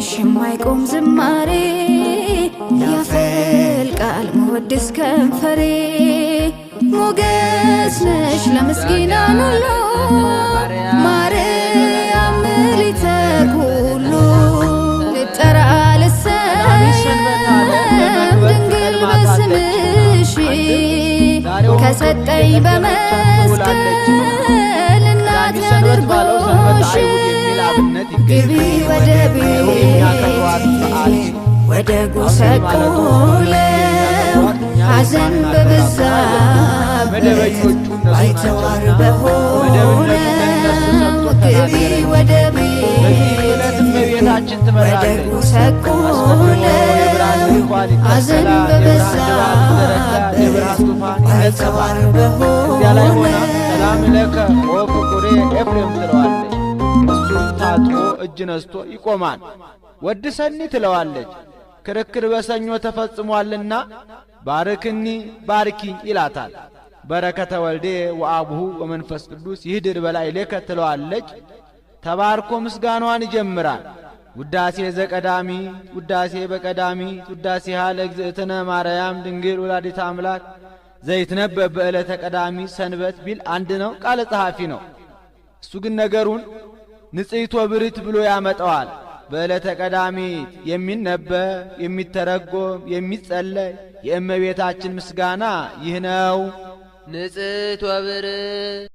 ባንቺ የማይቆም ዝማሬ ያፈልቃል መወድስ ከንፈሬ ሞገስ ነሽ ለምስኪናን ሁሉ ማርያም ምልዕተ ኩሉ ልጠራ ልሰየም ድንግል በስምሽ ከሰጠኝ በመስቀል እናት አድርጎሽ ግቢ ወደ ቤት ወደ ጎሰቆለው ሐዘን በበዛበት ባይተዋር በሆነው ግቢ ወደ ቤት ወደ ጎሰቆለው ሐዘን በበዛበት ባይተዋር በሆነው ሰላም ለከ ወፍቁሬ ኤፍሬም ትለዋለች። እሱም ታጥቦ እጅ ነስቶ ይቆማል። ወድሰኒ ትለዋለች። ክርክር በሰኞ ተፈጽሟልና ባርክኒ ባርኪኝ ይላታል። በረከተ ወልዴ ወአቡሁ ወመንፈስ ቅዱስ ይህድር በላዕሌከ ትለዋለች። ተባርኮ ምስጋናዋን ይጀምራል። ውዳሴ ዘቀዳሚት ውዳሴ በቀዳሚት ውዳሴሃ ለእግዝእትነ ማርያም ድንግል ወላዲተ አምላክ ዘይትነበብ በዕለተ ቀዳሚት ሰንበት ቢል አንድ ነው፣ ቃለ ጸሐፊ ነው። እሱ ግን ነገሩን ንጽሕት ወብርት ብሎ ያመጣዋል። በዕለተ ቀዳሚት የሚነበብ የሚተረጎም የሚጸለይ የእመቤታችን ምስጋና ይህ ነው። ንጽሕት ወብርት